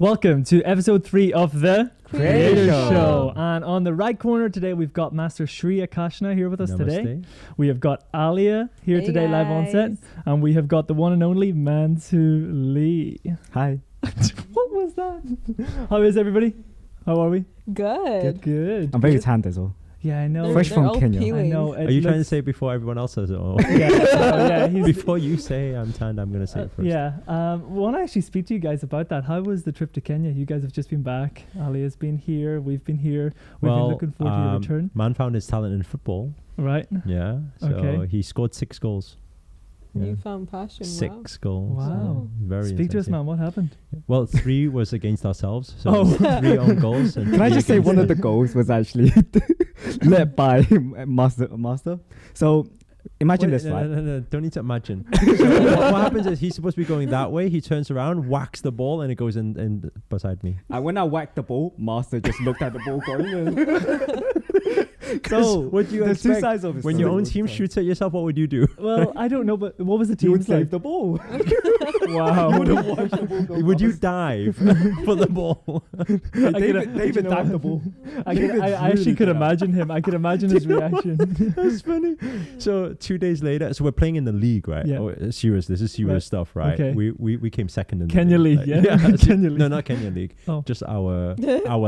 Welcome to episode 3 of the Creator Show. And on the right corner today, we've got Master Shriya Kashna here with us today. We have got Alia here today live on set. And we have got the one and only Mantu Lee. Hi. What was that? How is everybody? How are we? Good. Good. I'm very tanned as well. Yeah, I know. Fresh from all Kenya. peeling. I know. Are you trying to say it before everyone else says it? Or yeah. before you say I'm tanned, I'm going to say it first. Yeah. I want to actually speak to you guys about that. How was the trip to Kenya? You guys have just been back. Alia's been here. We've been here. We've been looking forward to your return. Man found his talent in football. Right. Yeah. So he scored 6 goals. You found passion. 6 goals. Wow. Very Speak to us, intensive. man. What happened? Well, 3 was against ourselves. So 3 own goals. And Can I 3 just say against one of the goals was actually led by Master? So imagine this, right? No, don't need to imagine. So what happens is he's supposed to be going that way. He turns around, whacks the ball, and it goes in beside me. And when I whacked the ball, Master just looked at the ball going. So what do you there's two expect? sides of it. When your own team shoots at yourself, what would you do? Well, I don't know, but what was the You team would like? save the ball. Wow. You would have watched the ball go Would you past. dive for the ball? David dived the ball. I actually could imagine him. I could imagine his reaction. That's funny. So 2 days later, so we're playing in the league, right? Yeah. Oh, serious. This is serious Right. stuff, right? Okay. We came second in the Kenya League, like, yeah? Kenya League. No, not Kenya League. Oh. Just our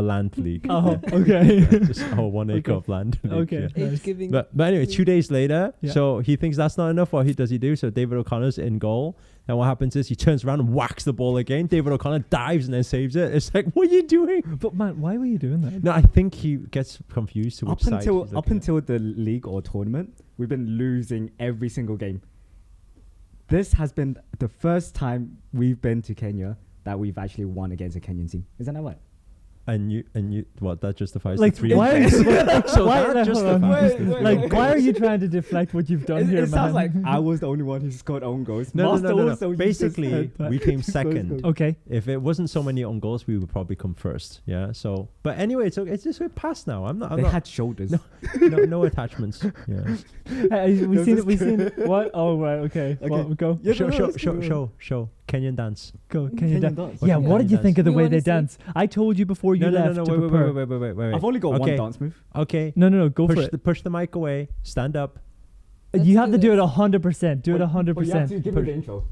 land league. Oh, okay. Yeah, just our 1 acre Okay. of land. League, Okay. yeah. Nice. Age giving. But anyway, 2 days later, Yeah. so he thinks that's not enough. What does he do? So David O'Connor's in goal. And what happens is he turns around and whacks the ball again. David O'Connor dives and then saves it. It's like, what are you doing? But man, why were you doing that? No, I think he gets confused to which Up side until he's up looking at. until the league or tournament, we've been losing every single game. This has been the first time we've been to Kenya that we've actually won against a Kenyan team. Isn't that right? And you, what? That justifies Like, the 3 why are you so why, that like, hold on. justifies Like, why are you trying to deflect what you've done It, here, it man? sounds like I was the only one who scored own goals. No. Master also used his Basically, head. we came second. Okay. If it wasn't so many own goals, we would probably come first. Yeah. So, but anyway, it's okay. It's just we're past now. I'm not. They had shoulders. no attachments. Yeah. We've seen it. What? Oh, right. Okay. Okay. Well, go. Yeah, show, no, show, let's show, go. show. Kenyan dance. Go. Can you Kenyan dance? dance. Yeah. What What Kenyan did you think of the You way wanna they see? dance? I told you before you left to prepare. Wait. I've only got Okay. one dance move. Okay. No. Go for Push it. push the mic away. Stand up. You have do to do it this. 100%. Do it But you have 100%. to give me the intro.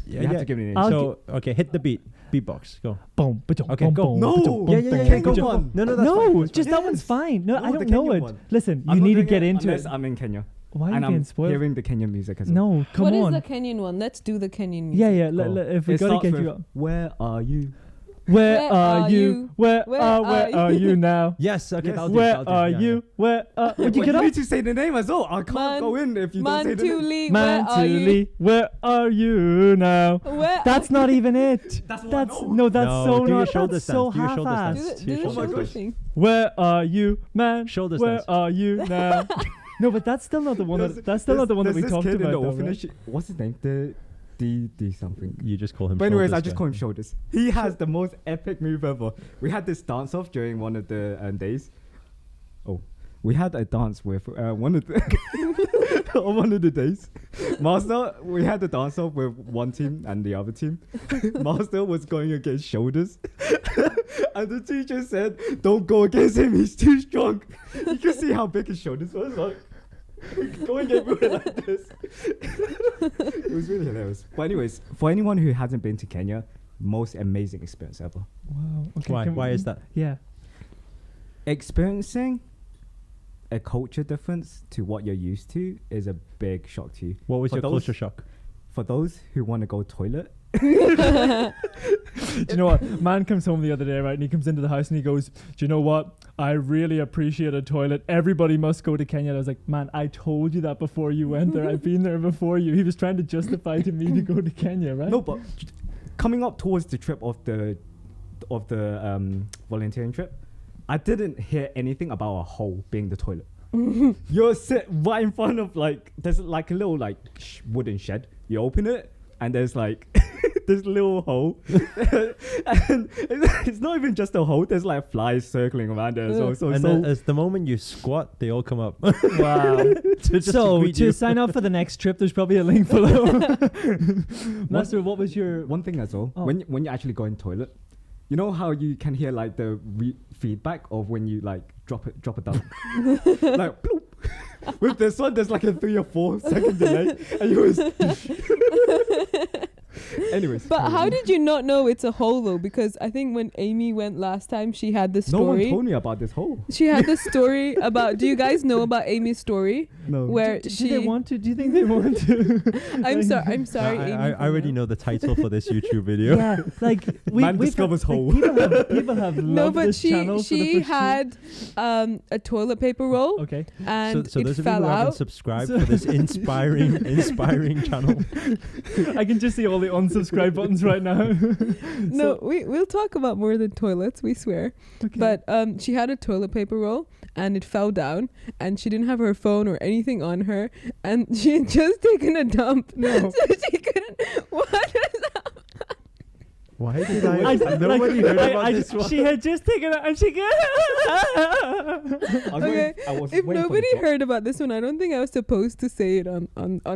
Yeah. You have to give me the intro. I'll So okay, hit the beat. Beatbox. Go. Boom. Ba-dum, Okay, boom, go. boom, No. ba-dum, boom, Yeah, boom, go ba-dum. on. No, that's No, fine. just that Yes. one's fine. No, I No, don't the know Kenyan it. one. Listen, I'm you not need to doing get it into unless it. I'm in Kenya. Why are you And getting I'm spoiled? hearing the Kenyan music as well. No, come What on. is the Kenyan one? Let's do the Kenyan music. Yeah. Go. If we It gotta starts get with, you up. Where are you? Where are you? Where Where are you now? Yes. Okay. Yes. That'll do, Where that'll do, are yeah, you? Where? Would you But get you up? need to say the name as well. I can't Man- go in if you don't say the Mantu name. Lee, where are you? Mantuli, where are you now? Where That's not even it. That's what I That's know. no, that's No, so do your not. shoulder That's stance, so do your shoulder half-assed. stance. Do the Oh my shoulder gosh. thing. Where are you, man? Shoulder Where stance. are you now? No, but that's still not the one. That's still not the one that we There's talked this kid about. in the though, orphanage. right? What's his name? The D something. You just call him. But anyways, I shoulders, just yeah. call him Shoulders. He has the most epic move ever. We had this dance off during one of the days. Oh, we had a dance with one of the on one of the days. Master, we had a dance off with one team and the other team. Master was going against Shoulders, and the teacher said, "Don't go against him. He's too strong." You can see how big his shoulders was. Like, going everywhere like this. It was really hilarious. But anyways, for anyone who hasn't been to Kenya, most amazing experience ever. Wow. Okay, Why? can Why we- is that? Yeah. Experiencing a culture difference to what you're used to is a big shock to you. What was For your those- culture shock? For those who want to go toilet, Do you know what? Man comes home the other day, right? And he comes into the house and he goes, "Do you know what? I really appreciate a toilet. Everybody must go to Kenya." And I was like, "Man, I told you that before you went there. I've been there before you." He was trying to justify to me to go to Kenya, right? no, but coming up towards the trip of the volunteering trip, I didn't hear anything about a hole being the toilet. You're sit right in front of there's like a little wooden shed. You open it and there's like this little hole, and it's not even just a hole. There's like flies circling around there. And as the moment you squat, they all come up. Wow. So to sign up for the next trip, there's probably a link below. Master, what was your... one thing as well? Oh. When you actually go in toilet, You know how you can hear like the feedback of when you like drop it down, like bloop. With this one, there's like a 3 or 4 second delay, and you was. Anyways. But how did you not know it's a hole though? Because I think when Amy went last time, she had the No one story. told me about this hole. She had the story about. Do you guys know about Amy's story? No. Where Do she? they want to? Do you think they want to? I'm sorry. Amy. I already know the title for this YouTube video. Yeah, like Man discovers hole. People have loved No, but this channel for the she first had a toilet paper roll Okay. and So it those of you fell who haven't out. subscribed for this inspiring channel. I can just see all the unsubscribe buttons right now. No, we'll talk about more than toilets, we swear. Okay. But she had a toilet paper roll and it fell down and she didn't have her phone or anything on her and she had just taken a dump. No. So she couldn't. What is that? Why did nobody heard about this one? She had just taken it and she Okay, if nobody heard about this one, I don't think I was supposed to say it on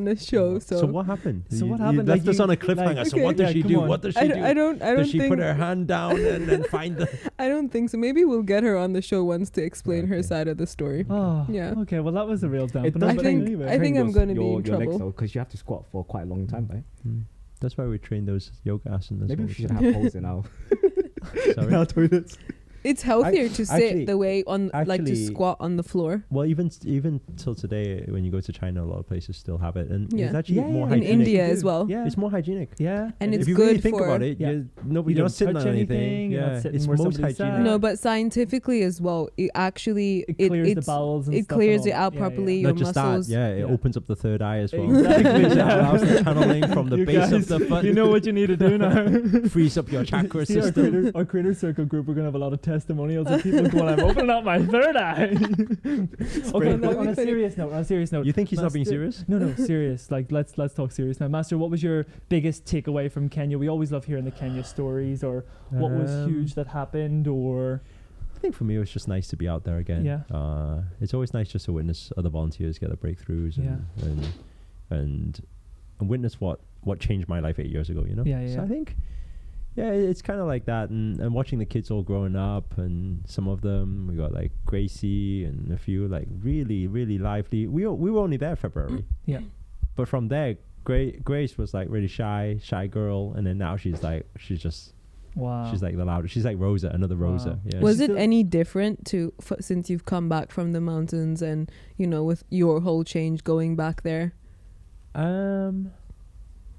the show. So what happened? So what You happened? left Like us you- on a cliffhanger. like- So what Okay. does she Yeah, do? come on. What does she I do? don't Does she think put her hand down and then find the? I don't think so. Maybe we'll get her on the show once to explain her Okay. side of the story. Oh, Yeah. Okay, well that was a real It dampener. does I but think- anyway. I think I'm gonna be in trouble. because you have to squat for quite a long time, right? That's why we train those yoga asanas. Maybe all we the should time. have holes in our Sorry. toilets. It's healthier to sit actually- the way on, like to actually- squat on the floor. Well, even till today, when you go to China, a lot of places still have it, and Yeah. it's actually Yeah, more yeah, In hygienic. India as well. Yeah. It's more hygienic. Yeah. And if it's you really good think for- about it, Yeah. you're You not don't sitting touch on anything. anything, you're not Yeah, sitting it's where most somebody sat. hygienic. No, but scientifically as well, it actually It clears the it's- bowels and it stuff clears and it all. out Yeah, properly. yeah. Your Not just muscles. that, it Yeah. opens up the third eye as well. Exactly, It yeah. allows the channeling from the You base guys, of the foot. You know what you need to do now. Frees up your chakra See, system. our creator circle group, we're gonna have a lot of testimonials of people going, "I'm opening up my third eye." Okay, That'd but be on a funny. serious note, You think he's not being Master- serious? No, serious. Like let's talk serious now, Master. What was your biggest takeaway from Kenya? We always love hearing the Kenya stories, or what was huge that happened, or I think for me, it was just nice to be out there again. Yeah. It's always nice just to witness other volunteers get their breakthroughs and witness what changed my life 8 years ago. You know. Yeah, So yeah. I think. Yeah, it's kind of like that, and watching the kids all growing up, and some of them, we got like Gracie and a few like really, really lively. We were only there February. Yeah. But from there, Grace was like really shy girl, and then now she's like wow. she's like the loudest. She's like Rosa, another Rosa. Wow. Yeah. Was She's it still- any different since you've come back from the mountains and with your whole change going back there?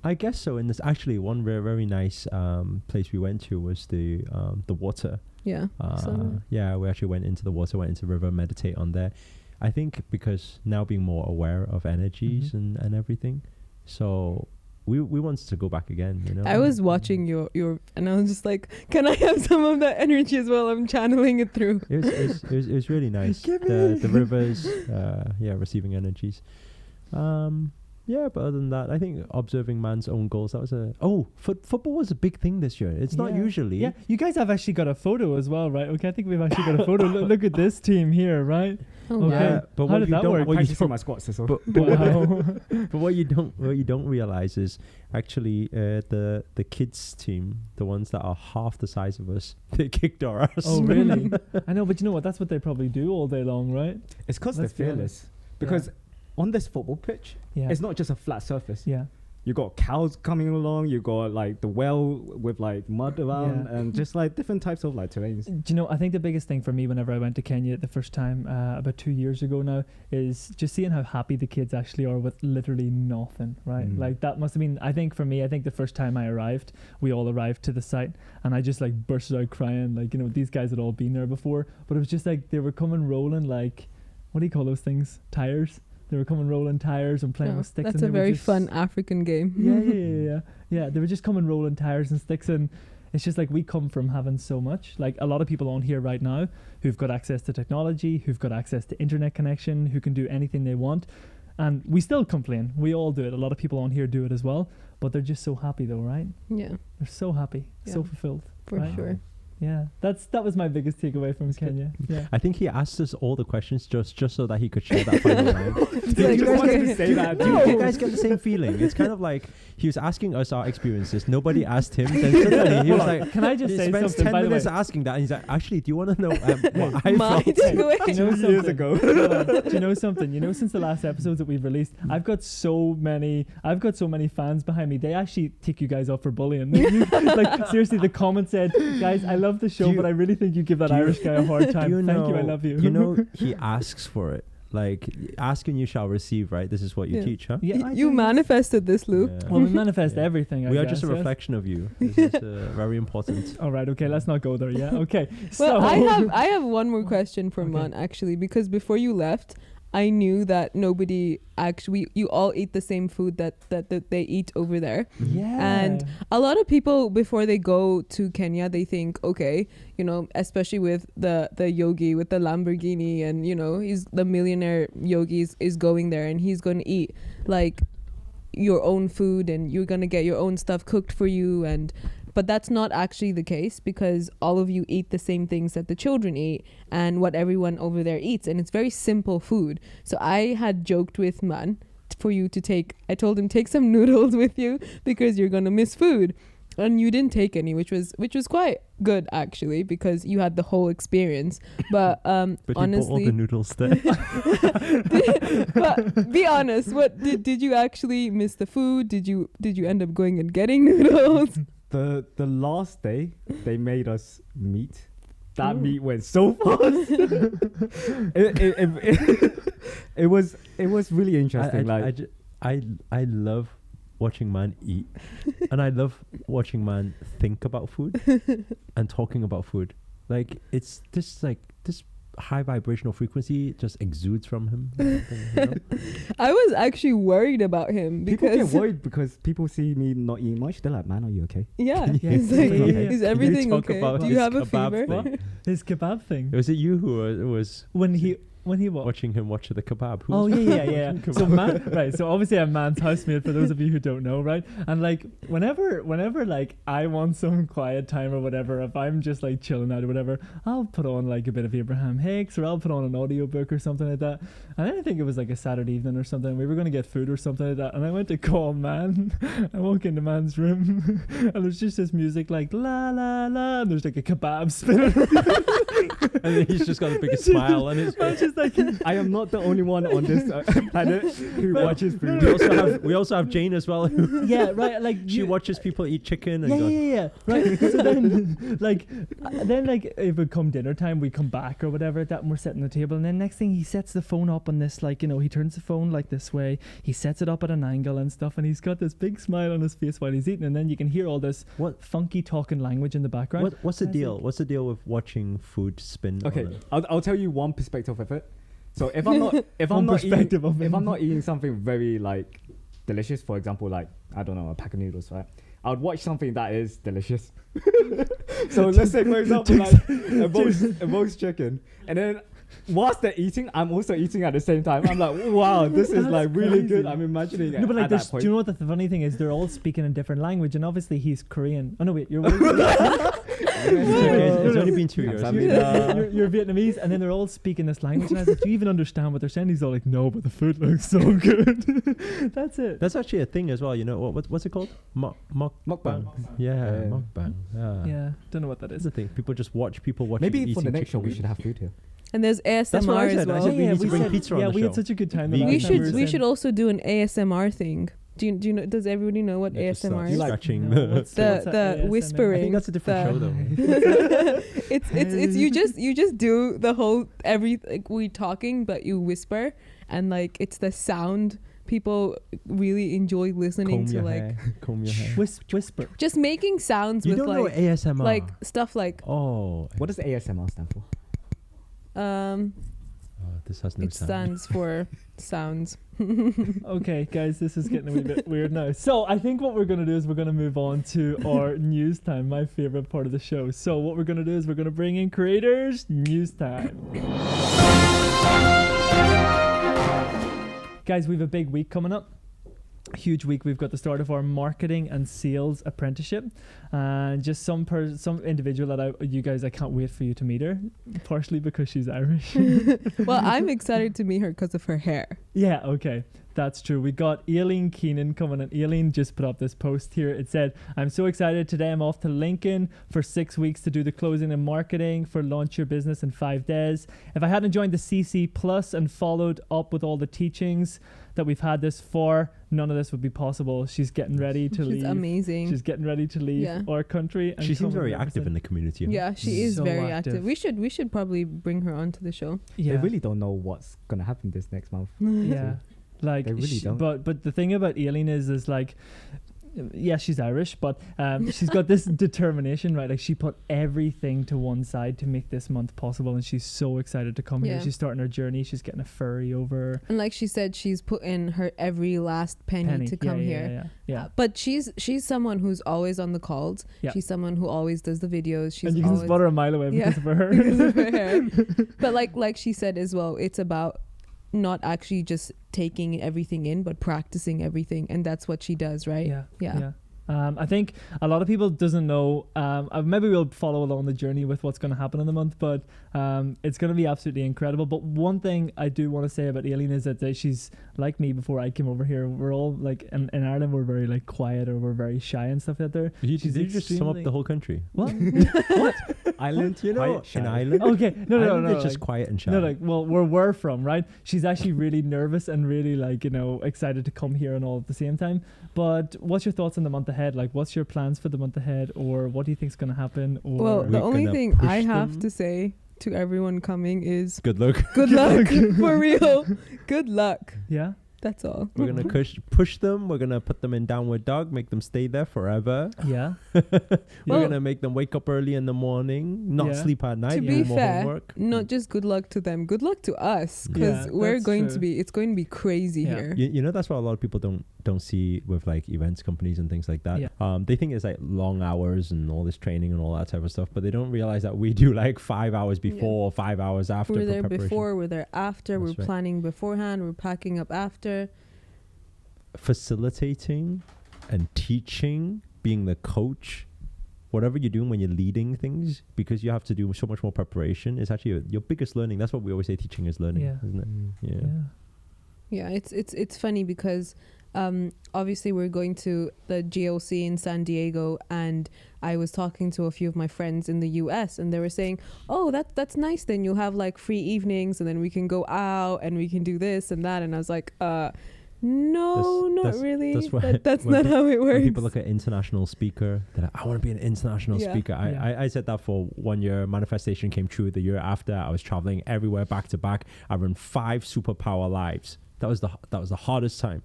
I guess so. And there's actually one very nice place we went to was the water. Yeah. Yeah, we actually went into the water, went into the river, meditate on there. I think because now being more aware of energies and everything, so we wanted to go back again. You know, I was watching your and I was just like, can I have some of that energy as well? I'm channeling it through. It was really nice. The rivers, receiving energies. Yeah, but other than that, I think observing man's own goals. That was football was a big thing this year. It's not usually. Yeah, you guys have actually got a photo as well, right? Okay, I think we've actually got a photo. Look at this team here, right? Oh, Okay. wow. But How what did you that don't, work? what you Practicing don't, my squats as well. Wow. but what you don't realize is actually the kids team, the ones that are half the size of us, they kicked our ass. Oh, really? I know, but you know what? That's what they probably do all day long, right? It's because they're Let's be honest. fearless. Because on this football pitch, Yeah. it's not just a flat surface. Yeah. You got cows coming along. You got like the well with like mud around, Yeah. and just like different types of like terrains. Do you know, I think the biggest thing for me whenever I went to Kenya the first time, about 2 years ago now, is just seeing how happy the kids actually are with literally nothing, right? Mm. Like that must have been, I think for me, the first time I arrived, we all arrived to the site and I just like bursted out crying. Like, these guys had all been there before, but it was just like they were coming rolling like, what do you call those things? Tires. They were coming rolling tires and playing with sticks. That's and a they were very just- fun African game. Yeah, they were just coming rolling tires and sticks, and it's just like we come from having so much. Like a lot of people on here right now who've got access to technology, who've got access to internet connection, who can do anything they want, and we still complain. We all do it. A lot of people on here do it as well, but they're just so happy though, right? Yeah, They're so happy, so Yeah. fulfilled. for Right. sure. Yeah, that was my biggest takeaway from Kenya. Yeah. I think he asked us all the questions just so that he could share that final line. Did you guys get to say that? Do you guys get the same feeling? It's kind of like he was asking us our experiences. Nobody asked him. Then suddenly he was like, "Can I just he say spends something?" 10 By the way, minutes asking that, and he's like, "Actually, do you want to know what I My felt?" takeaway. Do you know 2 years something? ago. Hold on. Do you know something? You know, since the last episodes that we've released, I've got so many fans behind me. They actually take you guys up for bullying. Like seriously, the comment said, "Guys, I love the show, but I really think you give that Irish guy a hard time. Thank you, I love you." You know, he asks for it. Like, ask and you shall receive, right? This is what you Yeah. teach, huh? Yeah, I You think- manifested this, Lou. Yeah. Well, we manifest Yeah. everything. We I are guess, just a yes? reflection of you. This is very important. All right, okay, let's not go there. Yeah, okay. Well, so I have one more question for Okay. Mon actually, because before you left, I knew that nobody actually, you all eat the same food that they eat over there. yeah, And a lot of people before they go to Kenya, they think, okay, you know, especially with the yogi with the Lamborghini, and you know, he's the millionaire yogi is going there, and he's going to eat like your own food, and you're going to get your own stuff cooked for you, but that's not actually the case, because all of you eat the same things that the children eat and what everyone over there eats, and it's very simple food. So I had joked with Man for you to I told him take some noodles with you because you're gonna miss food, and you didn't take any, which was quite good actually, because you had the whole experience. But But he bought all honestly, the noodles there. but be honest, what did you actually miss the food? Did you end up going and getting noodles? The last day they made us meat. That Ooh. meat went so fast. it was really interesting. I love watching man eat, and I love watching man think about food and talking about food. Like, it's this high vibrational frequency just exudes from him. You know? I was actually worried about him people get because worried because people see me not eating much. They're like, "Man, are you okay?" yeah, Yeah, it's like, yeah, yeah. is Can you everything talk okay? about Do you his have a kebab fever? thing? his kebab thing. Was it you who was When he what? watching him watch the kebab? Who Oh was yeah. watching So kebab? right. So obviously I'm Man's housemate, for those of you who don't know, right? And like whenever like I want some quiet time or whatever, if I'm just like chilling out or whatever, I'll put on like a bit of Abraham Hicks, or I'll put on an audiobook or something like that. And then I think it was like a Saturday evening or something. We were going to get food or something like that, and I went to call Man. I walk into Man's room, and there's just this music like la la la, and there's like a kebab spinning. And then he's just got the biggest smile on his Man's face. just like, I am not the only one on this planet who watches food. We also have Jane as well. Who yeah, right. Like she watches people eat chicken and Yeah, goes, yeah. Right. So then, like, it would come dinner time, we come back or whatever at that, and we're setting the table, and then next thing he sets the phone up on this, like, you know, he turns the phone like this way, he sets it up at an angle and stuff, and he's got this big smile on his face while he's eating, and then you can hear all this funky talking language in the background. What's the And it's deal? like- What's the deal with watching food spin? Okay, on it? I'll tell you one perspective of it. So if I'm not One perspective of it. if I'm not eating something very like delicious, for example, like I don't know, a pack of noodles, right? I would watch something that is delicious. So let's say, for example, like a roast chicken, and then whilst they're eating, I'm also eating at the same time. I'm like, wow, this is That's like really crazy. good. I'm imagining it No, but like, at that do point. you know what the funny thing is? They're all speaking in different language, and obviously he's Korean. Oh no, wait, you're It's only been 2 years. you're Vietnamese, and then they're all speaking this language, and I was like, do you even understand what they're saying? He's all like, no, but the food looks so good. That's it. That's actually a thing as well. You know what's it called? Mukbang. Yeah, Yeah. mukbang. Yeah, don't know what that That's is. the thing. People just watch people watching. Maybe eating for the next show chicken. we should have food here. And there's That's what I ASMR said. as I well. said we need to bring said- pizza on yeah, the we show. had such a good time. the Vegan. last time were We saying- should also do an ASMR thing. Do you know? Does everybody know what Yeah, just ASMR start is? like- scratching No, the. what's that The ASMR? whispering. I think that's a different show though. It's you just do the whole like we talking, but you whisper, and like it's the sound people really enjoy listening Comb to, your like hair. Comb your hair. Whisper. just making sounds You with don't know like ASMR. like stuff like Oh, What does ASMR stand for? this has no it sound. stands for sounds. Okay, guys, this is getting a wee bit weird now. So I think what we're going to do is we're going to move on to our news time, my favorite part of the show. So what we're going to do is we're going to bring in creators news time. Guys, we have a big week coming up. huge week. We've got the start of our marketing and sales apprenticeship, and just some individual that I can't wait for you to meet her, partially because she's Irish. Well, I'm excited to meet her because of her hair. Yeah, okay. That's true. We got Aileen Keenan coming, and Aileen just put up this post here. It said, "I'm so excited. Today I'm off to Lincoln for 6 weeks to do the closing and marketing for Launch Your Business in 5 days. If I hadn't joined the CC Plus and followed up with all the teachings that we've had this far, none of this would be possible." She's getting ready to leave. She's amazing. She's getting ready to leave our country. And She seems very active in the community. Yeah, she is So very active. active. We should probably bring her onto the show. Yeah. They really don't know what's gonna happen this next month. Yeah. Like, They really don't. But the thing about Aileen is like, yeah, she's Irish, but she's got this determination, right? Like, she put everything to one side to make this month possible, and she's so excited to come here. Yeah. She's starting her journey. She's getting a ferry over. And like she said, she's put in her every last penny to come here. Yeah. But she's someone who's always on the calls. Yeah. She's someone who always does the videos. She's And you can always spot her a mile away because of her hair. because of her hair. But like she said as well, it's about not actually just taking everything in, but practicing everything, and that's what she does, right? Yeah. I think a lot of people doesn't know. Maybe we'll follow along the journey with what's going to happen in the month, but it's going to be absolutely incredible. But one thing I do want to say about Aileen is that she's like me before I came over here. We're all like in Ireland, we're very like quiet, or we're very shy and stuff like that. Did you just sum up the whole country? What? Ireland, You know, quiet, shy. in Ireland, Okay, no, Ireland no, is just like, quiet and shy. no, like, well, where we're from, right? She's actually really nervous and really like, excited to come here and all at the same time. But what's your thoughts on the month ahead? Like, what's your plans for the month ahead, or what do you think is going to happen? Or Well, the We're only gonna thing push I have them. to say to everyone coming is Good luck. good luck. For real. Good luck. yeah, That's all. We're gonna push them. We're gonna put them in downward dog, make them stay there forever. yeah. We're Well- gonna make them wake up early in the morning, not Yeah. sleep at night, To do be more fair, homework. not just good luck to them, good luck to us, Yeah, because we're that's going true. to be, it's going to be crazy Yeah. here. You know, that's what a lot of people don't see with like events companies and things like that. Yeah. They think it's like long hours and all this training and all that type of stuff, but they don't realize that we do like 5 hours before, or 5 hours after. We're for there preparation. before, we're there after, That's we're right. planning beforehand, we're packing up after. Facilitating and teaching, being the coach, whatever you're doing when you're leading things, because you have to do so much more preparation, is actually your biggest learning. That's what we always say, teaching is learning, Yeah. isn't it? Yeah. Yeah, it's funny because obviously we're going to the GOC in San Diego, and I was talking to a few of my friends in the US, and they were saying, "Oh, that's nice. Then you'll have like free evenings, and then we can go out and we can do this and that." And I was like, no, not really. That's why That's when not how it works. When people look at international speaker, they're like, I want to be an international Yeah. speaker. I said that for 1 year. Manifestation came true. The year after, I was traveling everywhere back to back. I ran 5 superpower lives. That was the hardest time.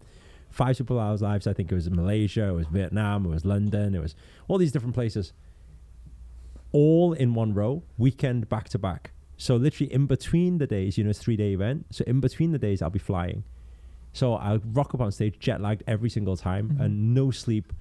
5 superpower lives. I think it was in Malaysia, it was Vietnam, it was London, it was all these different places, all in one row, weekend back to back. So literally in between the days, it's a 3-day event. So in between the days, I'll be flying. So I'll rock up on stage, jet lagged every single time, Mhm. and no sleep.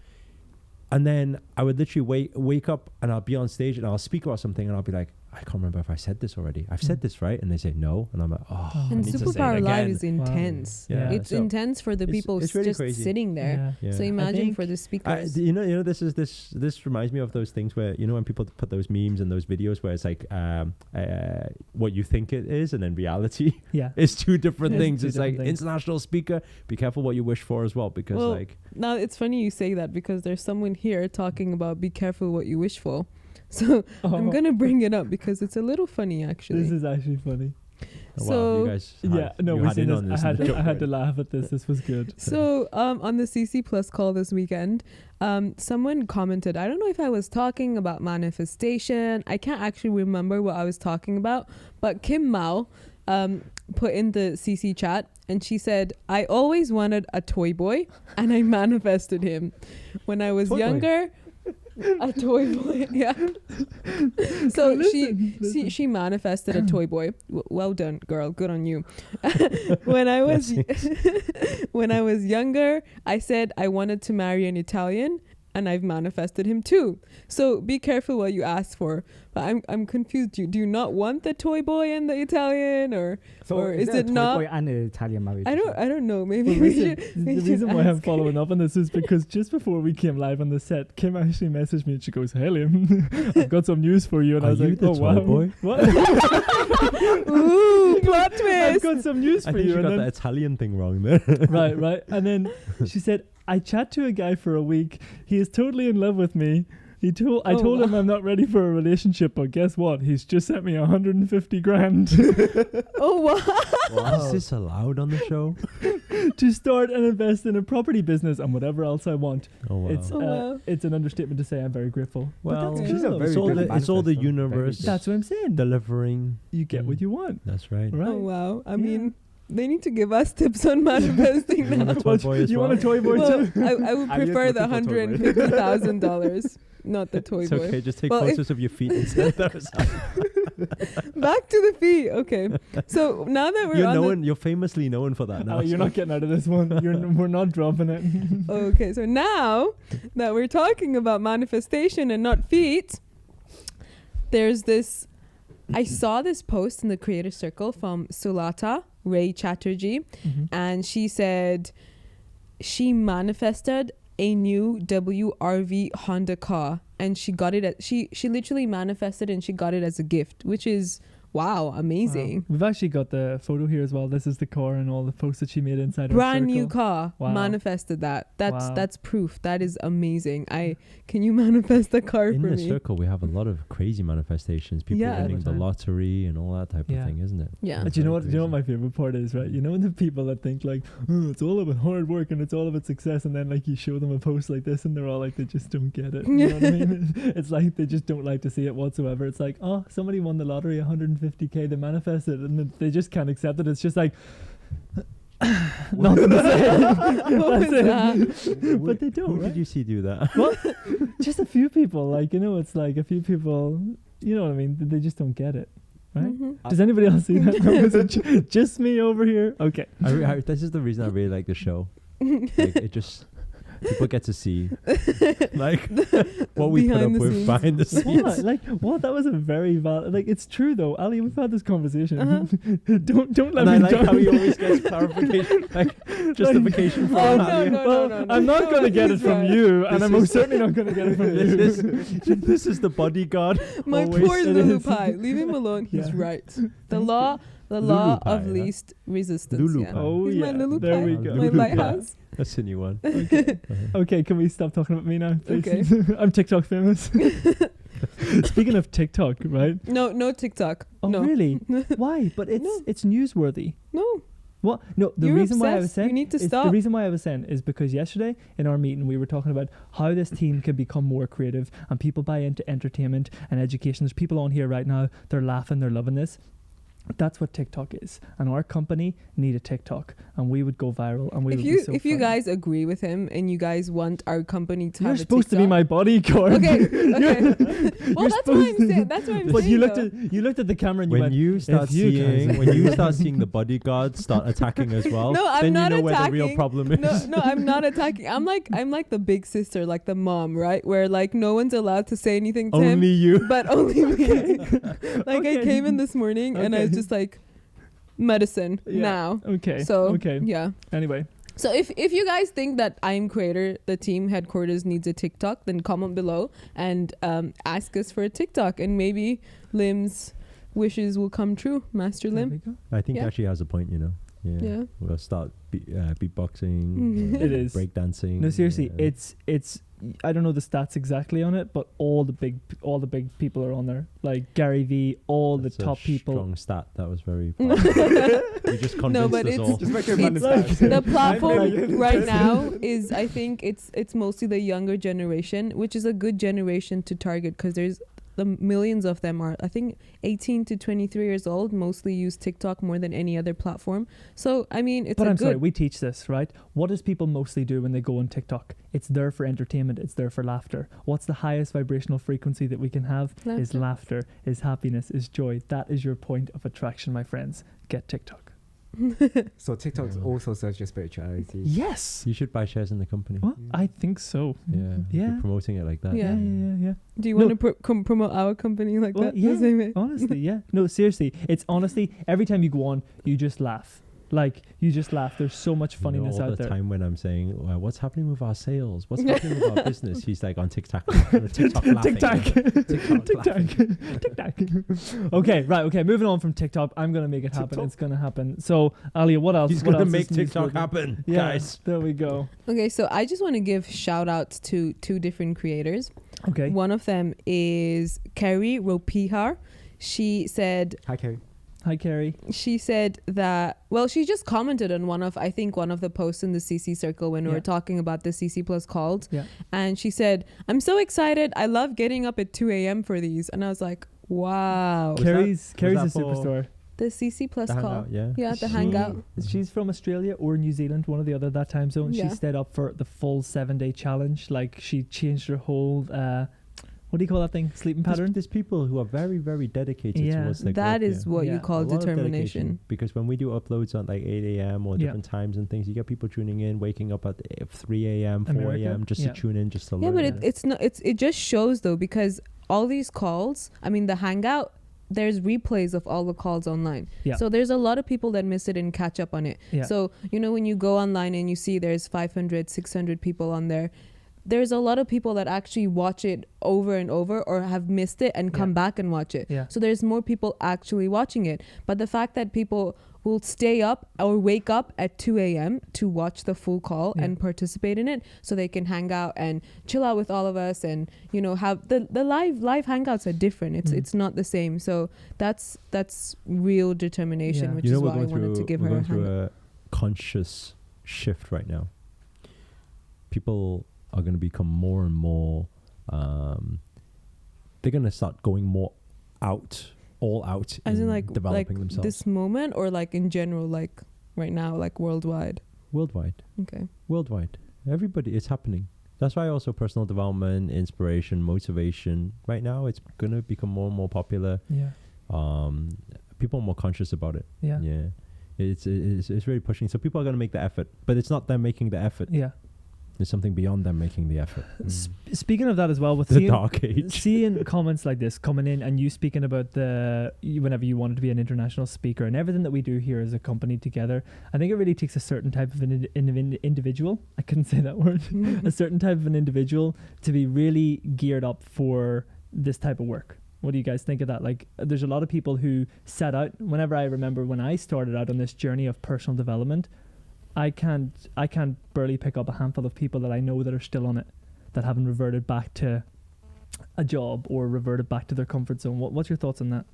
And then I would literally wake up and I'll be on stage and I'll speak about something and I'll be like, I can't remember if I said this already. I've said this, right? And they say no. And I'm like, oh, I And need to say it Superpower Live again. is intense. Yeah. It's So intense for the it's- people it's really just crazy. sitting there. Yeah. Yeah. So I imagine think for the speakers. This reminds me of those things where when people put those memes and those videos where it's like what you think it is and then reality Yeah. is 2 different It's things. 2 It's like different things. international speaker. Be careful what you wish for as well, because Well, like Now it's funny you say that because there's someone here talking about be careful what you wish for. So I'm gonna bring it up because it's a little funny actually. This is actually funny. wow, So- you guys Yeah, no, you we're had seeing in this. on I this. had in the to, I had to joke, laugh at this. This was good. So on the CC Plus call this weekend, someone commented, I don't know if I was talking about manifestation. I can't actually remember what I was talking about, but Kim Mao put in the CC chat and she said, I always wanted a toy boy and I manifested him. When I was Toy boy? younger, a toy boy, yeah. So she manifested a toy boy. Well done, girl. Good on you. When I was when I was younger, I said I wanted to marry an Italian, and I've manifested him too. So be careful what you ask for. But I'm confused. Do you not want the toy boy and the Italian, or is there it a toy not? boy and an Italian marriage? I don't know. Maybe Well, we listen, should. the we should reason why I'm ask. following up on this is because just before we came live on the set, Kim actually messaged me and she goes, "Hey Liam, I've got some news for you." And I Are was you like, the "Oh toy wow, boy?" what? Ooh, plot I've twist. got some news I for think you." she And got then, the Italian thing wrong there. right. And then she said, "I chat to a guy for a week. He is totally in love with me. I told him I'm not ready for a relationship, but guess what? He's just sent me 150 grand Oh wow. Is this allowed on the show? to start and invest in a property business and whatever else I want." Oh wow. It's Oh, wow. it's an understatement to say I'm very grateful. Well, but that's she's a cool. very it's all good the manifestor. universe That's what I'm saying. delivering. You get what you want, That's right. right? Oh wow. I Yeah. mean, they need to give us tips on manifesting You want now. a toy boy as you well? want a toy boy Well, too? I would I'm just prefer the looking for a toy boy. $150,000, not the toy It's boy. okay. Just take Well, if- photos of your feet and send those out. Back to the feet. Okay. So now that we're You're on known. You're famously known for that now. Oh, you're not getting out of this one. We're not dropping it. okay, so now that we're talking about manifestation and not feet, there's this. I saw this post in the creator circle from Sulata Ray Chatterjee, and she said she manifested a new WRV Honda car, and she got it at she literally manifested and she got it as a gift, which is wow, amazing. Wow. We've actually got the photo here as well. This is the car and all the posts that she made inside her Brand new circle. car. Wow. Manifested that. Wow. That's proof. That is amazing. Can you manifest a car In for the me? circle, we have a lot of crazy manifestations. People Yeah. winning the All the time. lottery and all that type Yeah. of thing, isn't it? Yeah. Do you know what? Very Do you know what crazy. my favorite part is? Right? You know the people that think like, oh, it's all about hard work and it's all about success, and then like you show them a post like this, and they're all like, they just don't get it. You know what I mean? It's like they just don't like to see it whatsoever. It's like, oh, somebody won the lottery, 150k, they manifested, and then they just can't accept it. It's just like. Nothing to say. What was That's it. that? But they don't, Who right? did you see do that? Just a few people, like, you know, it's like a few people, you know what I mean? They just don't get it, right? Mhm. Does anybody else see that? No, is it just me over here? Okay. This is the reason I really like the show. Like, it just people get to see like what we put up Behind the with scenes. behind the What? scenes. Like, what? That was a very valid. Like, it's true though, Ali. We've had this conversation. Uh-huh. Don't let And I me like down. how he always gets clarification, like justification for Oh, it. no, no, Well, no, no. I'm not going to get it He's from right. you, and This I'm most is- certainly not going to get it from you. This is the bodyguard. My Always poor it Lulu is. Pie. Leave him alone. He's Yeah. right. The law of Pie, yeah. least resistance. Lulu yeah. Pie. Oh He's yeah, my Lulu there Pie. we go. My Lulu Pie. lighthouse. That's a new one. Okay, can we stop talking about me now, please? Okay. I'm TikTok famous. Speaking of TikTok, right? No TikTok. Oh, no. really? Why? But it's No. it's newsworthy. No. What? No, the You're reason why I was obsessed. saying You need to is stop. the reason why I was saying is because yesterday in our meeting we were talking about how this team can become more creative and people buy into entertainment and education. There's people on here right now, they're laughing, they're loving this. That's what TikTok is, and our company need a TikTok, and we would go viral, and we would be so If you funny. guys agree with him and you guys want our company to You're have a supposed to be TikTok- my bodyguard. Okay. Well, You're that's what I'm supposed to- saying. That's what I'm But saying. you looked though. at the camera and you When went, you start you guys- seeing when you start seeing the bodyguards start attacking as well, No, I'm then not you know where the real attacking. problem is. No, I'm not attacking. I'm like the big sister, like the mom, right? Where like no one's allowed to say anything to him, Only you. but only me. Like I Okay. came in this morning and I was Okay. just like, medicine Yeah. now. okay, So okay. yeah. Anyway, So if you guys think that I'm Creator, the team headquarters needs a TikTok, then comment below and ask us for a TikTok, and maybe Lim's wishes will come true. Master there Lim. we go. I think Yeah. actually has a point, you know. Yeah. Yeah. We'll start beatboxing. Mhm. It is. breakdancing. No, seriously, it's. I don't know the stats exactly on it, but all the big people are on there. Like Gary V, all That's the a top people. Strong stat. That was very. You just convinced but us it's- all. Just make your It's manifest. the platform Like- right now is, I think it's mostly the younger generation, which is a good generation to target because there's the millions of them are, I think, 18 to 23 years old, mostly use TikTok more than any other platform. So I mean, it's But a I'm good. sorry, we teach this, right? What does people mostly do when they go on TikTok? It's there for entertainment. It's there for laughter. What's the highest vibrational frequency that we can have? Is laughter, is happiness, is joy. That is your point of attraction, my friends. Get TikTok. So TikTok Yeah. also serves your spirituality. Yes. You should buy shares in the company. What? I think so. Yeah. Yeah. You're promoting it like that. Yeah. Yeah. Do you No. want to promote our company like Well, that? yeah. The same way? Honestly, yeah. No, seriously. It's honestly, every time you go on, you just laugh. Like, you just laugh. There's so much funniness all out the there. time when I'm saying, well, what's happening with our sales? What's happening with our business? He's like on TikTok laughing. TikTok. TikTok. Okay, right. Okay, moving on from TikTok. I'm gonna make it happen. TikTok. It's gonna happen. So, Alia, what else? He's What gonna else make is TikTok newsworthy? happen, Yeah, guys. there we go. Okay, so I just want to give shout outs to 2 different creators. Okay. One of them is Kerry Ropihar. She said Hi, Kerry. Hi, Carrie. she said that, well, she just commented on one of the posts in the CC circle when we Yeah. were talking about the CC plus calls. Yeah. And she said, I'm so excited. I love getting up at 2 a.m. for these. And I was like, wow. Was Carrie's that a for superstar. The CC plus The call. hangout, yeah. Yeah, the She- hangout. She's from Australia or New Zealand, one or the other, that time zone. Yeah. She stayed up for the full 7-day challenge. Like, she changed her whole, what do you call that thing? Sleeping pattern? There's people who are very, very dedicated Yeah. towards their That growth, is yeah. what Yeah. you call A lot of dedication, determination. because when we do uploads on like 8 a.m. or Yeah. different times and things, you get people tuning in, waking up at 3 a.m., 4 America? a.m. just Yeah. to tune in, just to Yeah, learn. but it just shows though, because all these calls, I mean, the hangout, there's replays of all the calls online. Yeah. So there's a lot of people that miss it and catch up on it. Yeah. So, when you go online and you see there's 500, 600 people on there, there's a lot of people that actually watch it over and over or have missed it and come Yeah. back and watch it. Yeah. So there's more people actually watching it. But the fact that people will stay up or wake up at 2 a.m. to watch the full call Yeah. and participate in it, so they can hang out and chill out with all of us, and have the live hangouts are different. It's not the same. So that's real determination, Yeah. which You know, is we're why I going wanted to through, give we're her a going hand through up. a conscious shift right now. People are going to become more and more. They're going to start going more all out As in in like developing themselves this moment, or like in general, like right now, like worldwide. worldwide. Okay. Worldwide, everybody, it's happening. That's why also personal development, inspiration, motivation. Right now, it's going to become more and more popular. Yeah. People are more conscious about it. Yeah. Yeah. It's really pushing. So people are going to make the effort, but it's not them making the effort. Yeah. There's something beyond them making the effort. Speaking of that as well, with The dark age. seeing comments like this coming in, and you speaking about whenever you wanted to be an international speaker, and everything that we do here as a company together, I think it really takes a certain type of an individual. I couldn't say that word. A certain type of an individual to be really geared up for this type of work. What do you guys think of that? Like, there's a lot of people who set out. Whenever I remember when I started out on this journey of personal development, I can't barely pick up a handful of people that I know that are still on it, that haven't reverted back to a job or reverted back to their comfort zone. What's your thoughts on that?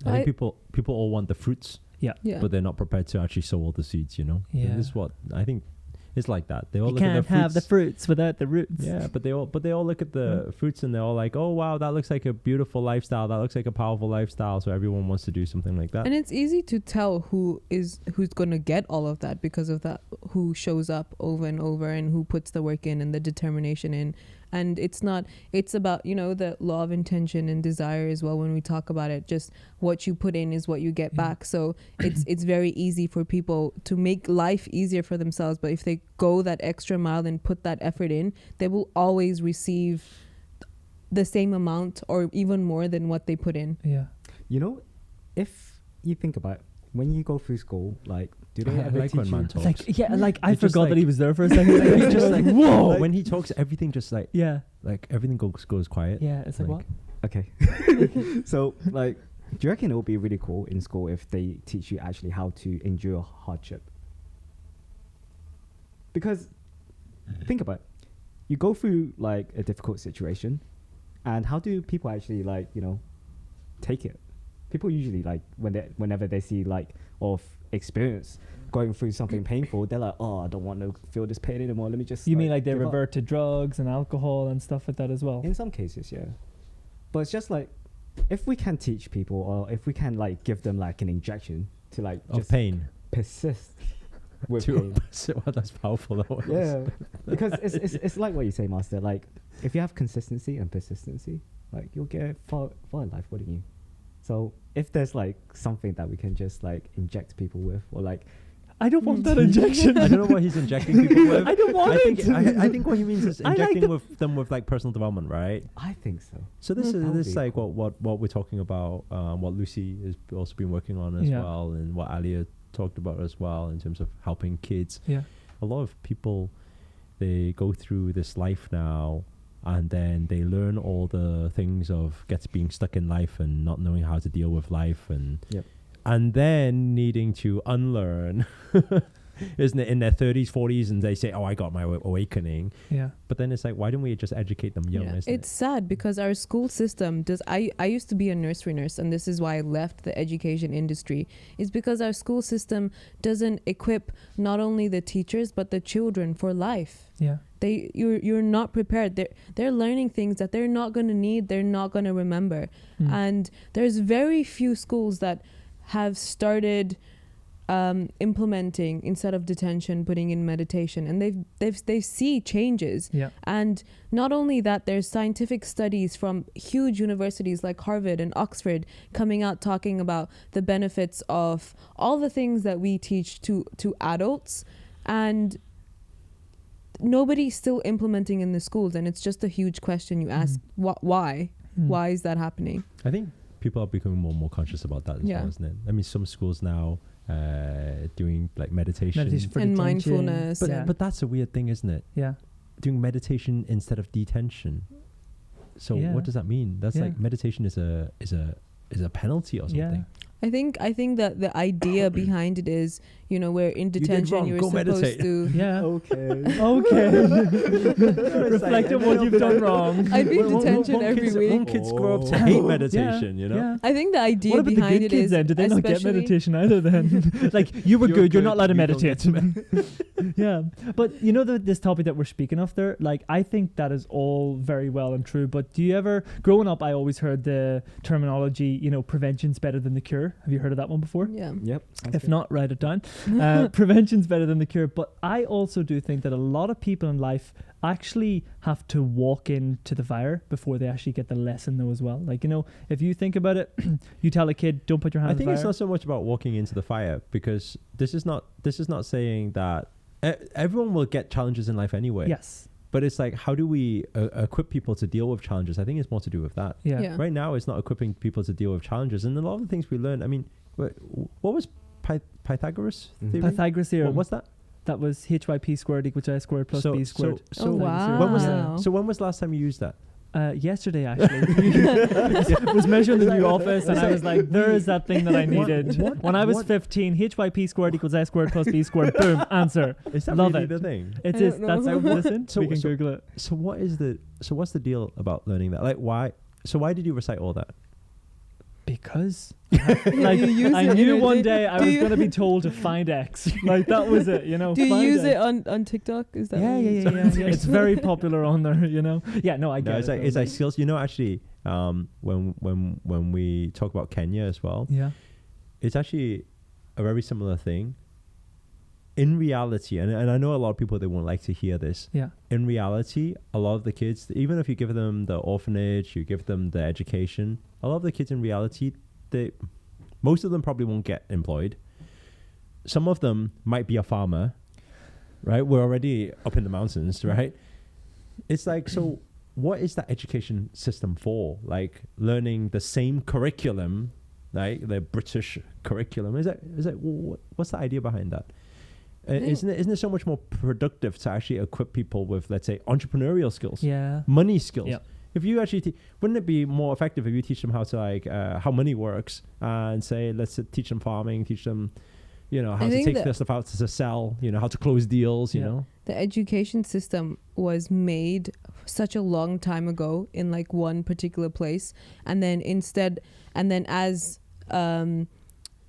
I think people all want the fruits, Yeah. but they're not prepared to actually sow all the seeds, you know? Yeah. This is what I think it's like that. They all You look at can't the have the fruits. fruits without the roots. Yeah, but they all look at the fruits and they're all like, oh wow, that looks like a beautiful lifestyle. That looks like a powerful lifestyle. So everyone wants to do something like that. And it's easy to tell who's going to get all of that because of that, who shows up over and over and who puts the work in and the determination in. And it's about, the law of intention and desire as well. When we talk about it, just what you put in is what you get back. So it's very easy for people to make life easier for themselves. But if they go that extra mile and put that effort in, they will always receive the same amount or even more than what they put in. Yeah. If you think about it, when you go through school, like, do they I ever like teach when you? man talks. I It's just forgot that like- he was there for a second. Like, It's it's just like whoa. whoa. When he talks, everything just everything goes quiet. Yeah, it's like what? Okay. So, like, do you reckon it would be really cool in school if they teach you actually how to endure hardship? Because think about it. You go through like a difficult situation, and how do people actually take it? People usually whenever they see experience going through something painful, they're like, oh, I don't want to feel this pain anymore. Let me just. You mean like they give up." revert to drugs and alcohol and stuff like that as well? In some cases, yeah. But it's just like, if we can teach people, or if we can give them an injection to Of just pain. persist with pain. Well, that's powerful. That was. Yeah, because it's like what you say, Master. Like, if you have consistency and persistency, you'll get far in life, wouldn't you? So if there's like something that we can just like inject people with, or like, I don't want that injection. I don't know what he's injecting people with. I don't want think, it. I think what he means is I like injecting them with like personal development, right? I think so. So this That would is be like cool. what we're talking about, what Lucy has also been working on as Yeah. well, and what Alia talked about as well in terms of helping kids. Yeah. A lot of people, they go through this life now, and then they learn all the things of being stuck in life and not knowing how to deal with life, and Yep. and then needing to unlearn. Isn't it, in their 30s, 40s, and they say, "Oh, I got my awakening." Yeah. But then it's like, why don't we just educate them young? Yeah. Isn't It's sad because our school system does. I used to be a nursery nurse, and this is why I left the education industry. Is because our school system doesn't equip not only the teachers but the children for life. Yeah. You're not prepared. They're learning things that they're not going to need. They're not going to remember. Mm. And there's very few schools that have started implementing, instead of detention, putting in meditation, and they see changes. Yeah. And not only that, there's scientific studies from huge universities like Harvard and Oxford coming out talking about the benefits of all the things that we teach to adults, and nobody's still implementing in the schools. And it's just a huge question you ask. Why? Mm. Why is that happening? I think people are becoming more and more conscious about that as Yeah. well, isn't it? I mean, some schools now doing like meditation. Meditation for And detention. mindfulness. But Yeah. but that's a weird thing, isn't it? Yeah. Doing meditation instead of detention. So Yeah. what does that mean? That's Yeah. like meditation is a penalty or something. I think that the idea behind it is, where in did detention wrong, you're go supposed meditate. to. Yeah. Okay. Okay. Reflect on what you've done wrong. I'd be in Won't detention every week. kids grow up to Oh. hate meditation, you know? Yeah. I think the idea What about the behind good it kids is then? Did they not get especially- meditation either then? Like, you were You're good, you're good, not allowed to you don't meditate. get Yeah. But this topic that we're speaking of there, like, I think that is all very well and true. But do you ever, growing up, I always heard the terminology, prevention's better than the cure. Have you heard of that one before? Yeah. Yep. sounds If good. not, write it down. Prevention's better than the cure. But I also do think that a lot of people in life actually have to walk into the fire before they actually get the lesson though as well. Like, if you think about it, you tell a kid, don't put your hand I in the think fire. it's not so much about walking into the fire, because this is not saying that everyone will get challenges in life anyway. Yes. But it's like, how do we equip people to deal with challenges? I think it's more to do with that. Yeah. Yeah. Right now, it's not equipping people to deal with challenges. And a lot of the things we learn, I mean, what was Pythagoras Mhm. theory? Pythagoras theorem. What's that? That was HYP squared equals I squared plus B squared. Oh, wow. When was Wow. So when was the last time you used that? Yesterday, actually. I was measuring the new office, and I was like, there is that thing that I needed. When I was 15, HYP squared equals I squared plus B squared. Boom, answer. Is that Love really it. the thing? It I is. don't That's know. listen. So- we can so- Google it. So what's the deal about learning that? Like, why? So why did you recite all that? Because Like, you use I it knew in- one day I do was you- going to be told to find X. Like, that was it, Do you find use X. it on TikTok? Is that Yeah, what yeah, you yeah, yeah. It's very popular on there, Yeah, no, I get No, it. it's like though. skills. Actually, when we talk about Kenya as well, Yeah. it's actually a very similar thing. In reality, and I know a lot of people, they won't like to hear this. Yeah. In reality, a lot of the kids, even if you give them the orphanage, you give them the education, a lot of the kids in reality, most of them probably won't get employed. Some of them might be a farmer, right? We're already up in the mountains, right? It's like, so what is that education system for? Like, learning the same curriculum, like the British curriculum. What's the idea behind that? Isn't it so much more productive to actually equip people with, let's say, entrepreneurial skills, Yeah. money skills? Yeah. If you actually, wouldn't it be more effective if you teach them how to how money works, and say, let's teach them farming, teach them, how I to think take that- their stuff out to sell, how to close deals, you Yeah. know? The education system was made such a long time ago in like one particular place, and then as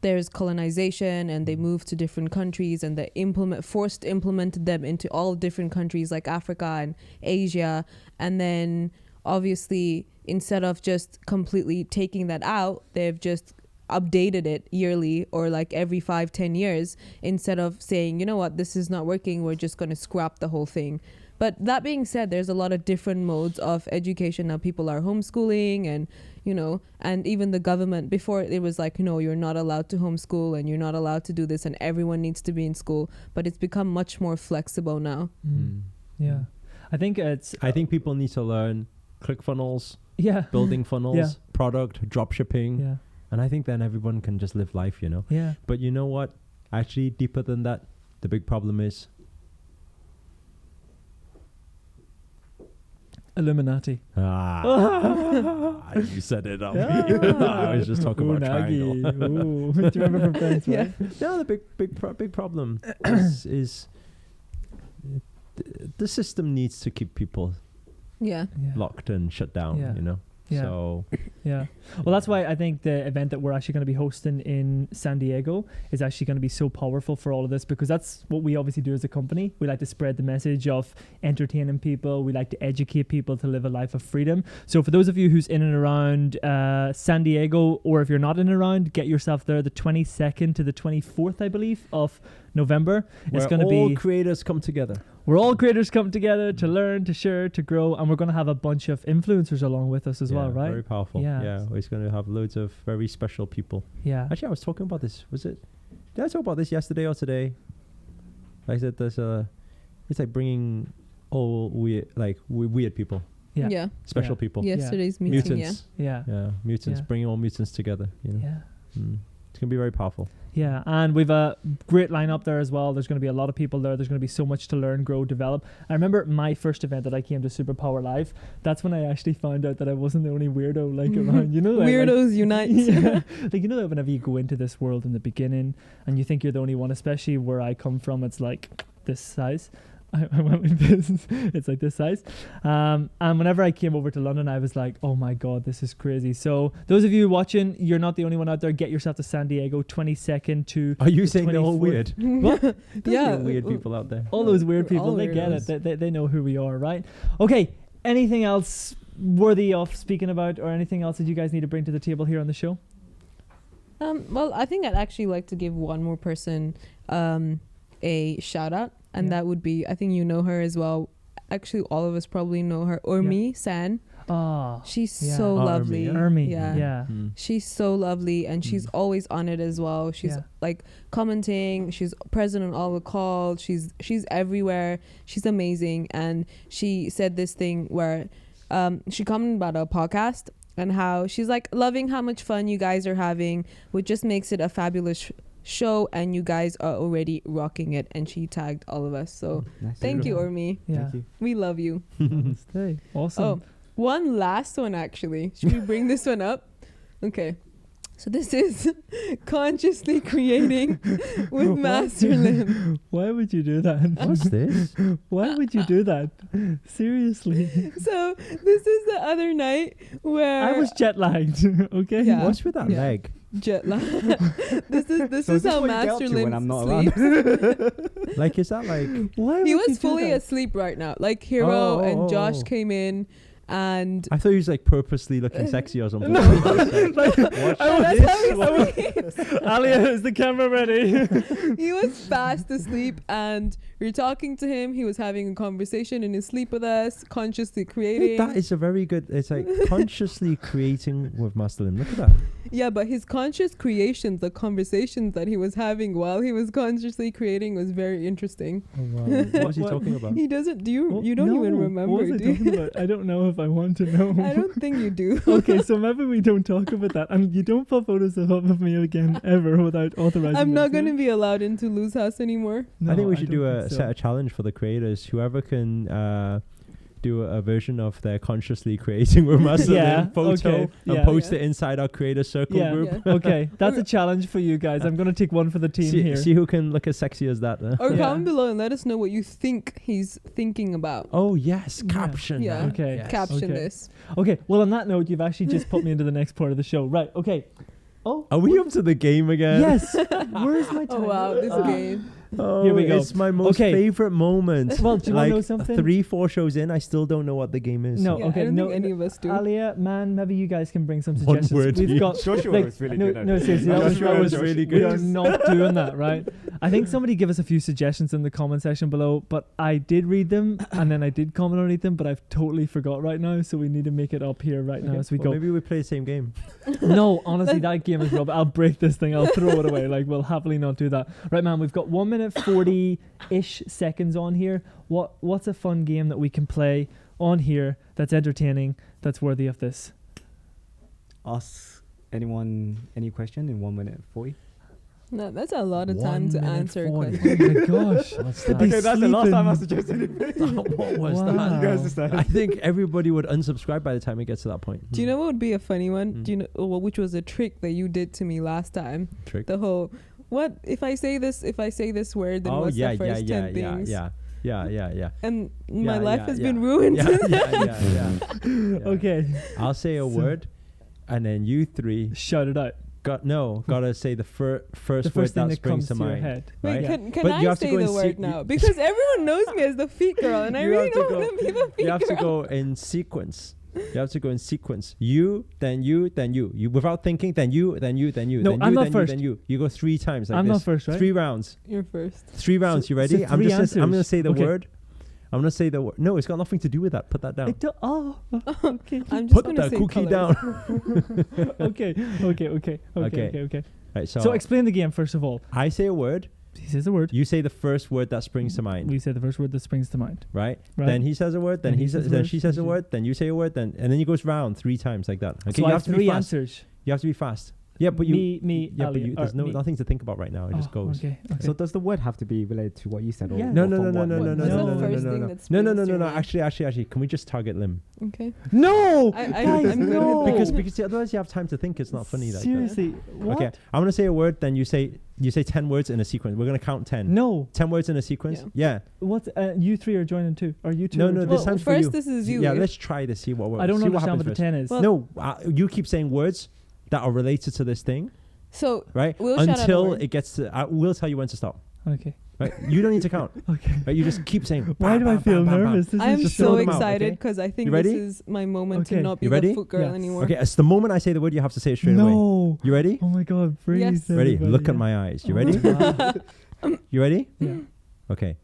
there's colonization and they moved to different countries, and they implemented them into all different countries like Africa and Asia, and then obviously instead of just completely taking that out, they've just updated it yearly or like every 5-10 years, instead of saying, you know what, this is not working, we're just going to scrap the whole thing. But that being said, there's a lot of different modes of education now. People are homeschooling, and you know, and even the government, before it was like, no, you're not allowed to homeschool and you're not allowed to do this and everyone needs to be in school, but it's become much more flexible now. Yeah. I think people need to learn ClickFunnels, yeah, building funnels, Yeah. product, drop shipping. yeah, And I think then everyone can just live life, you know. yeah. But you know what? Actually, deeper than that, the big problem is Illuminati. You said it on me. I was just talking about triangle. Ooh. Do you remember from Friends, right? No, the big problem is the system needs to keep people Yeah. Yeah. locked and shut down, Yeah. you know. Yeah. So Yeah. Well, that's why I think the event that we're actually going to be hosting in San Diego is actually going to be so powerful for all of this, because that's what we obviously do as a company. We like to spread the message of entertaining people. We like to educate people to live a life of freedom. So for those of you who's in and around San Diego, or if you're not in and around, get yourself there the 22nd to the 24th, I believe, of November. It's going to be all creators come together. We're all creators come together to learn, to share, to grow, and we're going to have a bunch of influencers along with us as well, right? Very powerful. Yeah. Yeah. We're going to have loads of very special people. Yeah. Actually, I was talking about this. Did I talk about this yesterday or today? I said it's like bringing all weird people, Yeah. Yeah. special Yeah. people, Yesterday's meeting. mutants. Yeah. Yeah, mutants, Yeah. bringing all mutants together. You know, Yeah. It's gonna be very powerful. Yeah, and we've a great lineup there as well. There's going to be a lot of people there. There's going to be so much to learn, grow, develop. I remember my first event that I came to Superpower Live. That's when I actually found out that I wasn't the only weirdo around. You know, Weirdos unite. Yeah. Like, you know, that whenever you go into this world in the beginning and you think you're the only one, especially where I come from, it's like this size. I went with this. It's like this size. And whenever I came over to London, I was like, oh my God, this is crazy. So those of you watching, you're not the only one out there. Get yourself to San Diego, 22nd to... Are you saying they're all 24th. weird? What? Yeah. Weird people out there. All those weird We're people, all they get it. weirdos. They know who we are, right? Okay, anything else worthy of speaking about, or anything else that you guys need to bring to the table here on the show? Well, I think I'd actually like to give one more person a shout out, and Yeah. that would be, I think you know her as well. Actually, all of us probably know her. Urmi San. Ah, She's Yeah. so Oh, Urmi, lovely. yeah. Ermi. Yeah. Yeah. She's so lovely, and she's always on it as well. She's Yeah. like commenting. She's present on all the calls. She's everywhere. She's amazing. And she said this thing where she commented about our podcast and how she's like loving how much fun you guys are having, which just makes it a fabulous show, and you guys are already rocking it. And she tagged all of us. So thank you, Urmi. Yeah. Thank you. We love you. Namaste. Awesome. Oh, one last one actually. Should we bring this one up? Okay. So this is Consciously Creating with Master Lim. Why would you do that? What's this? Why would you do that? Seriously. So this is the other night where I was jet lagged. Okay. Yeah. What's with that Yeah. leg? jet lag. This is So is this how what you get up Master to when I'm Lim not sleeps. Like, is that like? Why He would you was do fully that? asleep right now. Like Hero and Josh came in, and I thought he was like purposely looking sexy or something. No. Like, that's how he sleeps. Alia, is the camera ready? He was fast asleep, and we were talking to him. He was having a conversation in his sleep with us, consciously creating. that is a very good. It's like consciously creating with Master Lim. Look at that. Yeah, but his conscious creations, the conversations that he was having while he was consciously creating, was very interesting. Oh, wow. What was he talking about? He doesn't. Do you? Oh, You don't no. even What remember, was I do you? talking about? I don't know if I want to know. I don't think you do. Okay, so maybe we don't talk about that, and you don't put photos of me again ever without authorizing. I'm not this, going to be allowed into Lou's house anymore. No, I think we should do don't a think so. set a challenge for the creators. Whoever can do a version of their consciously creating with Master Yeah, Lim photo okay, and yeah. post Yeah. it inside our creator circle Yeah. group. Yeah. Okay, that's a challenge for you guys. I'm going to take one for the team See, here. see who can look as sexy as that. Or Yeah. comment below and let us know what you think he's thinking about. Oh yes, Yeah. caption. Yeah. that. Okay. Yes. Caption Okay. this. Okay, well, on that note, you've actually just put me into the next part of the show. Right, okay. Oh, Are we up to the game again? yes. Where's my Oh time? wow, this game. Oh, Here we go. It's my most Okay. favorite moment. Well, do you want like to know something? 3-4 shows in, I still don't know what the game is. No, Yeah, okay, I don't no, think any of us do. Alia, man, maybe you guys can bring some One suggestions. word We've each. got Joshua like, was really no, good at no, it. seriously, that Joshua was was really We are good. not doing that, right? I think somebody give us a few suggestions in the comment section below, but I did read them and then I did comment on them, but I've totally forgot right now, so we need to make it up here right now Okay, as we well, go. Maybe we play the same game. No, honestly, that game is rubbish. I'll break this thing. I'll throw it away. Like, we'll happily not do that. Right, man, we've got 1 minute 40-ish seconds on here. What's a fun game that we can play on here that's entertaining, that's worthy of this? Ask anyone any question in 1 minute 40. No, that's a lot of time 1 to minute answer a 40. question. Oh my gosh. What's They'd that? be Okay, that's the last time I sleeping. suggested anything. What was Wow. that? You guys decide. I think everybody would unsubscribe by the time it gets to that point. Do you know what would be a funny one? Mm. Do you know which was a trick that you did to me last time? Trick? The whole what if I say this word, then Oh what's yeah, the yeah, first yeah, 10 yeah, things? yeah. And my Yeah, life yeah, has yeah. been ruined. Yeah. Okay, I'll say a So- word, and then you three shout it out. gotta say the first The word first thing that that springs comes to to your mind. head. Wait, Right? can But you I have to say go in the word se- now? Because everyone knows me as the feet girl, and I You really have to don't go- want to be the feet You have to girl. go in sequence. You have to go in sequence. You, then you, then you. You without thinking. Then you, then you, then you. No, then I'm you, not then first. You, then you. You go 3 times like I'm this. not first, right? 3 rounds. You're first. 3 rounds. So- You ready? so I'm 3 just. I'm gonna answers. say the Okay. word. I'm gonna say the word. No, it's got nothing to do with that. Put that down. Okay. I'm just Put gonna that say cookie colours. down. Okay. Okay. Right. So explain the game first of all. I say a word. He says a word. You say the first word that springs to mind. We say the first word that springs to mind. Right? Right. Then he says a word. Then Then he he says. says a Then word, she says a you say- word. Then you say a word. Then and then he goes round 3 times like that. Okay. So You I have have to be 3 fast. answers. You have to be fast. Yeah, but you. Me, Yeah, but Ali, you, there's or no me. nothing to think about right now. It just Oh, goes. Okay. So does the word have to be related to what you said? Or Yeah. No, or no, from no, no, what- no, what- no, no, What's no, the no, no, first no, thing no. that No, springs no, to no, your no. mind? Actually, can we just target Lim? Okay. No. I'm no. Because otherwise you have time to think. It's not funny. Like that. Seriously. What? Okay, I'm gonna say a word. Then you say 10 words in a sequence. We're gonna count 10. No. 10 words in a sequence. Yeah. What? You 3 are joining too. Or you 2? No, are no, joining? this Well, time's for first you. this is you. Yeah, If- let's try to see what. I don't see understand what what the happens 10 is. Well- No, you keep saying words that are related to this thing, So right? We'll shout out a Until word. it gets to. We'll tell you when to stop. Okay. Right? You don't need to count. Okay. Right? You just keep saying. Why bam, do I bam, feel bam, bam, bam. nervous? This I'm is just just throw so them out, excited okay? because I think You this ready? is my moment Okay. to not be You the ready? foot girl Yes. anymore. Okay, it's the moment I say the word, you have to say it straight away. No. You ready? Oh my God. Freeze. Yes. Ready? everybody, Look at yeah. my eyes. You Oh ready? my God. You ready? Yeah. Okay.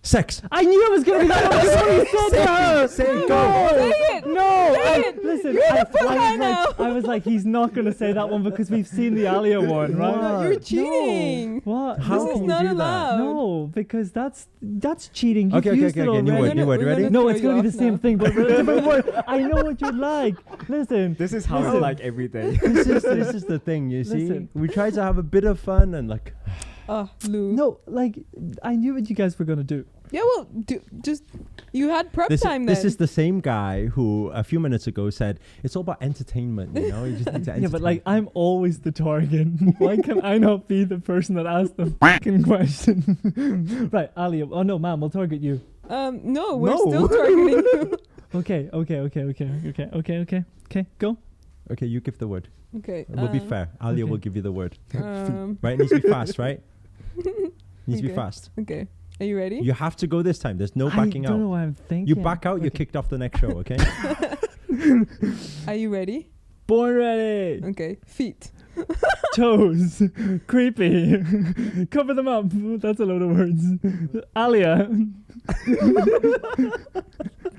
Sex. I knew it was gonna be that one before you said that. Say it, No. go. Say it. No. Say it. Listen. You're the I foot guy now. was like, he's not gonna say that one because we've seen the Alia one, right? What? You're cheating. No. What? How This can is you not do that? allowed. No, because that's cheating. You've Okay, used it new already. word, new word. You We're ready? gonna- No, throw it's you gonna be off the same now. thing, but with a different word. I know what you'd like. Listen. This is how it's Listen. like every day. This is the thing, you see? Listen. We try to have a bit of fun and like. Oh, Lou. No, like I knew what you guys were gonna do. Yeah, well, just you had prep time then. This is the same guy who a few minutes ago said it's all about entertainment, you know? You just need to Yeah, but like entertain. I'm always the target. Why can I not be the person that asked the fucking question? Right, Ali. Oh no, ma'am, we'll target you. No, we're No. still targeting you. Okay. Go. Okay, you give the word. Okay. We'll be fair. Alia okay. will give you the word. Um, Right? It needs to be fast, right? Needs to be Okay. fast. okay. Are you ready? You have to go this time. There's no backing I don't out. know what I'm thinking. You back out, you're Okay. kicked off the next show, okay? Are you ready? Born ready. Okay. Feet. Toes. Creepy. Cover them up. That's a load of words. Alia.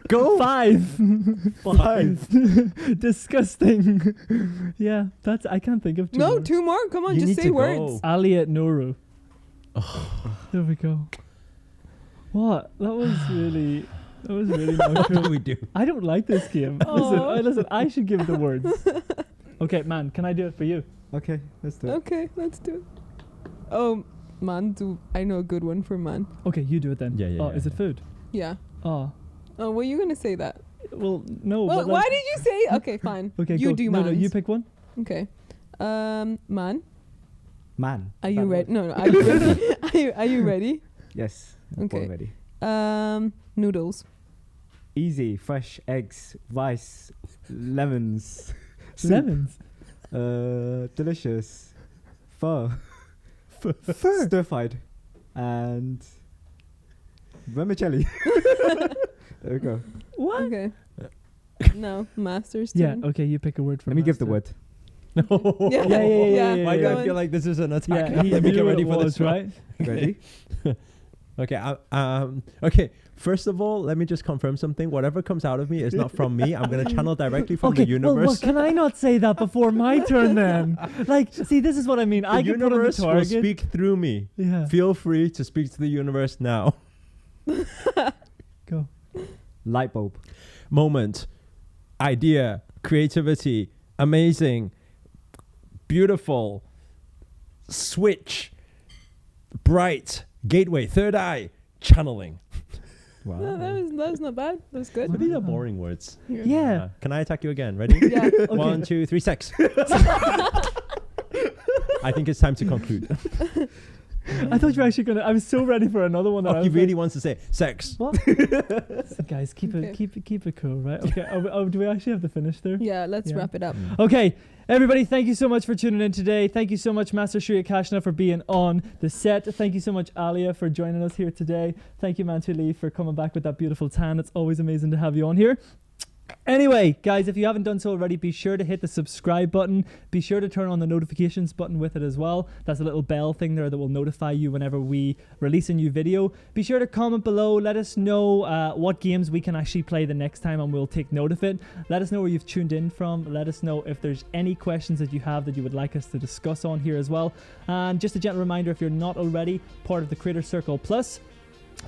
Go. 5. Disgusting. Yeah, that's. I can't think of two. No, more. 2 more. Come on, You just need say to words. go. Alia Nouru. There we go. What? That was really not What cool. do we do? I don't like this game. Aw. Listen, I should give the words. Okay, man, can I do it for you? Okay, let's do it. Okay, let's do it. Oh, man, I know a good one for man. Okay, you do it then. Yeah, yeah, Oh, yeah, is it yeah. food? Yeah. Oh, Oh, were you gonna say that? well, no. Well, but why like, did you say? Okay, fine. Okay, you go. do No, man. you pick one. Okay. Man, Man. are you that ready? word. No, are you ready? Are you ready? Yes. Okay. Already. Noodles. Easy, fresh eggs, rice, lemons, soup, Lemons. delicious, pho, Fur. stir fried, and vermicelli. There we go. What? Okay. No, Master's Yeah. turn. Okay, you pick a word for. Let me give the master. word. No. Yeah. Why do Go I on. feel like this is an attack? Yeah, he Let me get knew ready it for was, this one. right? Ready? Okay. Okay. First of all, let me just confirm something. Whatever comes out of me is not from me. I'm gonna channel directly from the universe. Well, can I not say that before my turn then? Like, see, this is what I mean. I The can put on the universe will target. speak through me. Yeah. Feel free to speak to the universe now. Go. Light bulb. Moment, idea, creativity, amazing, beautiful, switch, bright, gateway, third eye, channeling. Wow. No, that was not bad. That was good. But these are boring words. Yeah. Can I attack you again? Ready? Yeah. 1, 2, 3, sex. I think it's time to conclude. I thought you were actually gonna. I was so ready for another one. That I He was really like, wants to say sex. what? Guys, keep it, Okay. keep it cool, right? Okay. Do we actually have to finish there? Yeah, let's Yeah. wrap it up. Okay, everybody, thank you so much for tuning in today. Thank you so much, Master Shriya Kashna, for being on the set. Thank you so much, Alia, for joining us here today. Thank you, Mantu Lee, for coming back with that beautiful tan. It's always amazing to have you on here. Anyway, guys, if you haven't done so already, be sure to hit the subscribe button. Be sure to turn on the notifications button with it as well. That's a little bell thing there that will notify you whenever we release a new video. Be sure to comment below. Let us know what games we can actually play the next time, and we'll take note of it. Let us know where you've tuned in from. Let us know if there's any questions that you have that you would like us to discuss on here as well. And just a gentle reminder, if you're not already part of the Creator Circle Plus,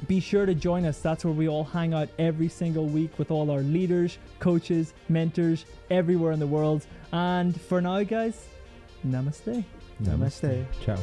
be sure to join us. That's where we all hang out every single week with all our leaders, coaches, mentors, everywhere in the world. And for now, guys, namaste. Namaste. Ciao.